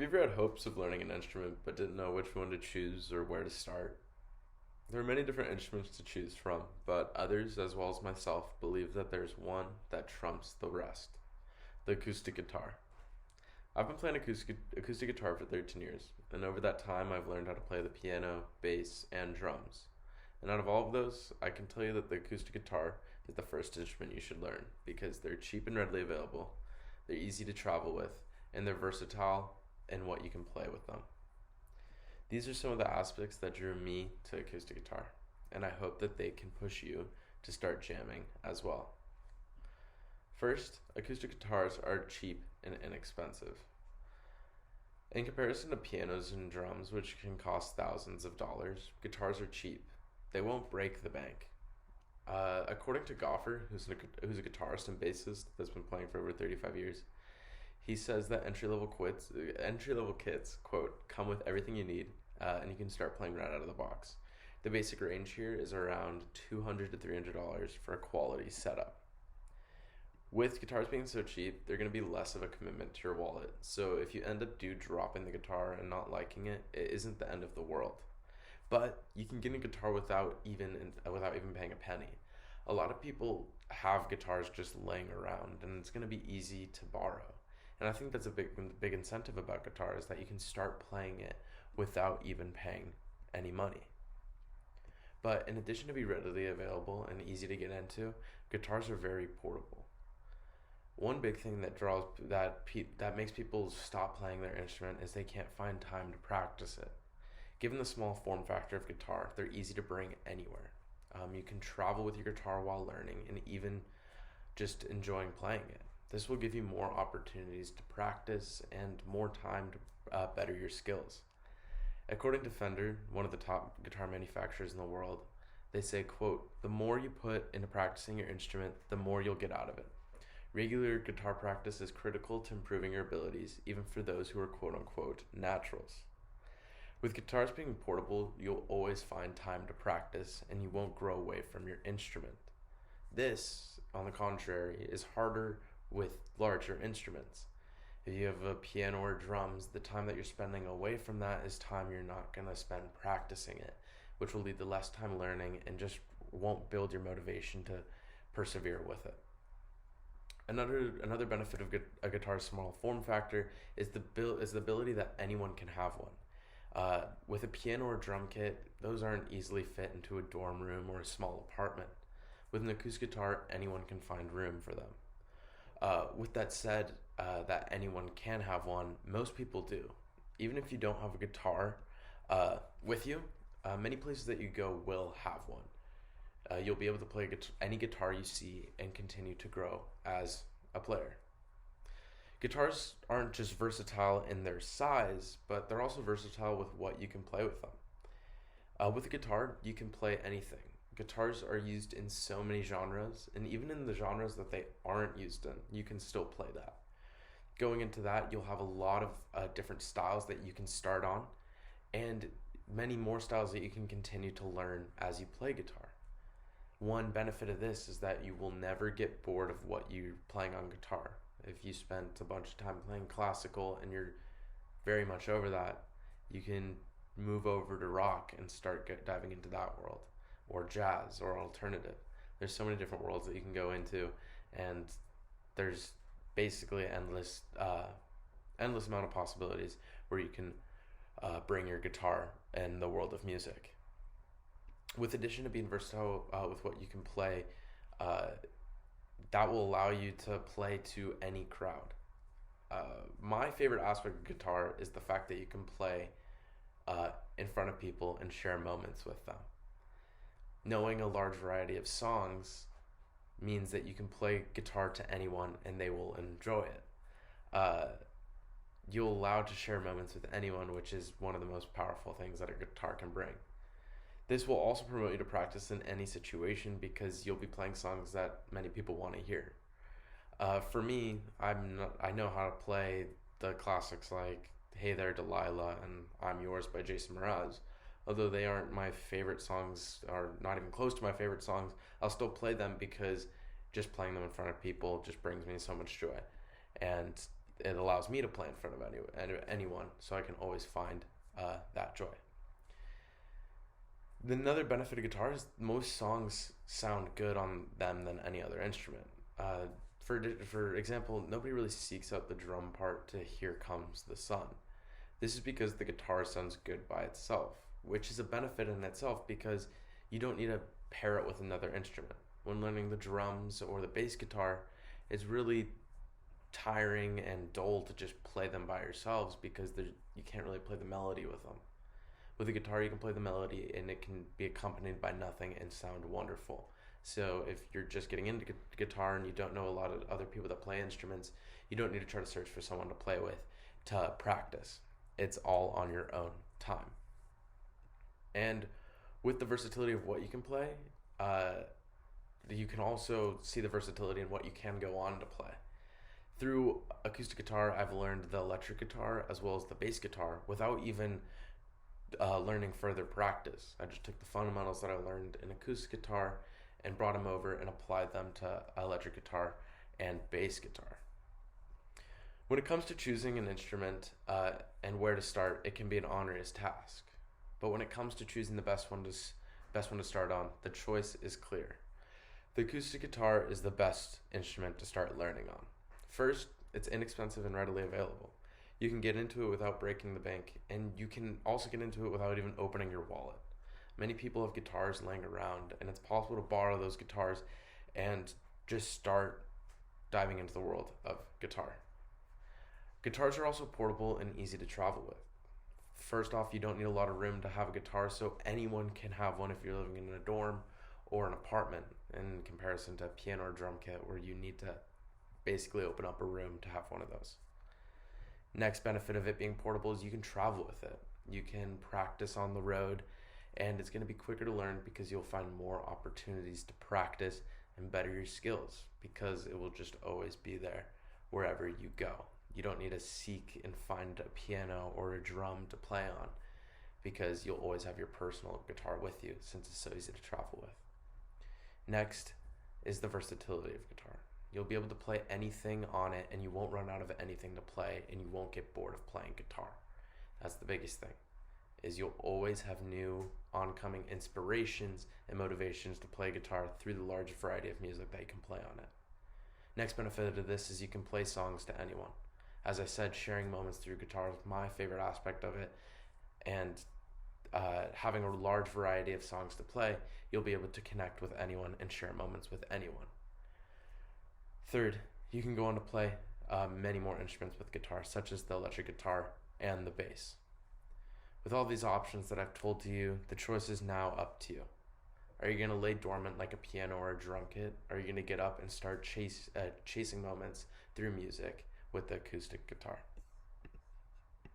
Have you ever had hopes of learning an instrument but didn't know which one to choose or where to start? There are many different instruments to choose from, but others, as well as myself, believe that there's one that trumps the rest: the acoustic guitar. I've been playing acoustic guitar for 13 years, and over that time, I've learned how to play the piano, bass, and drums. And out of all of those, I can tell you that the acoustic guitar is the first instrument you should learn because they're cheap and readily available, they're easy to travel with, and they're versatile in what you can play with them. These are some of the aspects that drew me to acoustic guitar, and I hope that they can push you to start jamming as well. First, acoustic guitars are cheap and inexpensive. In comparison to pianos and drums, which can cost thousands of dollars, guitars are cheap. They won't break the bank. According to Goffer, who's a guitarist and bassist that's been playing for over 35 years, he says that entry-level kits, quote, come with everything you need, and you can start playing right out of the box. The basic range here is around $200 to $300 for a quality setup. With guitars being so cheap, they're going to be less of a commitment to your wallet. So if you end up dropping the guitar and not liking it, it isn't the end of the world. But you can get a guitar without even paying a penny. A lot of people have guitars just laying around, and it's going to be easy to borrow. And I think that's a big incentive about guitar, is that you can start playing it without even paying any money. But in addition to be readily available and easy to get into, guitars are very portable. One big thing that makes people stop playing their instrument is they can't find time to practice it. Given the small form factor of guitar, they're easy to bring anywhere. You can travel with your guitar while learning and even just enjoying playing it. This will give you more opportunities to practice and more time to better your skills. According to Fender, one of the top guitar manufacturers in the world, they say, quote, "The more you put into practicing your instrument, the more you'll get out of it. Regular guitar practice is critical to improving your abilities, even for those who are quote unquote naturals." With guitars being portable, you'll always find time to practice and you won't grow away from your instrument. This, on the contrary, is harder with larger instruments. If you have a piano or drums, the time that you're spending away from that is time you're not going to spend practicing it, which will lead to less time learning and just won't build your motivation to persevere with it. Another benefit of a guitar's small form factor is the ability that anyone can have one. With a piano or drum kit, those aren't easily fit into a dorm room or a small apartment. With an acoustic guitar, anyone can find room for them. With that said, that anyone can have one, most people do. Even if you don't have a guitar with you, many places that you go will have one. You'll be able to play any guitar you see and continue to grow as a player. Guitars aren't just versatile in their size, but they're also versatile with what you can play with them. With a guitar, you can play anything. Guitars are used in so many genres, and even in the genres that they aren't used in, you can still play that. Going into that, you'll have a lot of different styles that you can start on, and many more styles that you can continue to learn as you play guitar. One benefit of this is that you will never get bored of what you're playing on guitar. If you spent a bunch of time playing classical and you're very much over that, you can move over to rock and start diving into that world, or jazz or alternative. There's so many different worlds that you can go into, and there's basically endless amount of possibilities where you can bring your guitar in the world of music. With addition to being versatile with what you can play, that will allow you to play to any crowd. My favorite aspect of guitar is the fact that you can play in front of people and share moments with them. Knowing a large variety of songs means that you can play guitar to anyone and they will enjoy it. You're allowed to share moments with anyone, which is one of the most powerful things that a guitar can bring. This will also promote you to practice in any situation because you'll be playing songs that many people want to hear. For me, I know how to play the classics like "Hey There Delilah" and "I'm Yours" by Jason Mraz. Although they aren't my favorite songs, or not even close to my favorite songs, I'll still play them because just playing them in front of people just brings me so much joy. And it allows me to play in front of anyone, so I can always find that joy. Another benefit of guitar is most songs sound good on them than any other instrument. For example, nobody really seeks out the drum part to "Here Comes the Sun." This is because the guitar sounds good by itself, which is a benefit in itself because you don't need to pair it with another instrument. When learning the drums or the bass guitar, it's really tiring and dull to just play them by yourselves because you can't really play the melody with them. With a guitar, you can play the melody and it can be accompanied by nothing and sound wonderful. So if you're just getting into guitar and you don't know a lot of other people that play instruments, you don't need to try to search for someone to play with to practice. It's all on your own time. And with the versatility of what you can play, you can also see the versatility in what you can go on to play. Through acoustic guitar, I've learned the electric guitar as well as the bass guitar without even learning further practice. I just took the fundamentals that I learned in acoustic guitar and brought them over and applied them to electric guitar and bass guitar. When it comes to choosing an instrument and where to start, it can be an onerous task. But when it comes to choosing the best one to start on, the choice is clear. The acoustic guitar is the best instrument to start learning on. First, it's inexpensive and readily available. You can get into it without breaking the bank, and you can also get into it without even opening your wallet. Many people have guitars laying around, and it's possible to borrow those guitars and just start diving into the world of guitar. Guitars are also portable and easy to travel with. First off, you don't need a lot of room to have a guitar, so anyone can have one if you're living in a dorm or an apartment, in comparison to a piano or drum kit where you need to basically open up a room to have one of those. Next benefit of it being portable is you can travel with it. You can practice on the road, and it's going to be quicker to learn because you'll find more opportunities to practice and better your skills because it will just always be there wherever you go. You don't need to seek and find a piano or a drum to play on because you'll always have your personal guitar with you since it's so easy to travel with. Next is the versatility of guitar. You'll be able to play anything on it and you won't run out of anything to play and you won't get bored of playing guitar. That's the biggest thing, is you'll always have new oncoming inspirations and motivations to play guitar through the large variety of music that you can play on it. Next benefit of this is you can play songs to anyone. As I said, sharing moments through guitar is my favorite aspect of it, and having a large variety of songs to play, you'll be able to connect with anyone and share moments with anyone. Third, you can go on to play many more instruments with guitar, such as the electric guitar and the bass. With all these options that I've told to you, the choice is now up to you. Are you going to lay dormant like a piano or a drum kit? Are you going to get up and start chasing moments through music with the acoustic guitar?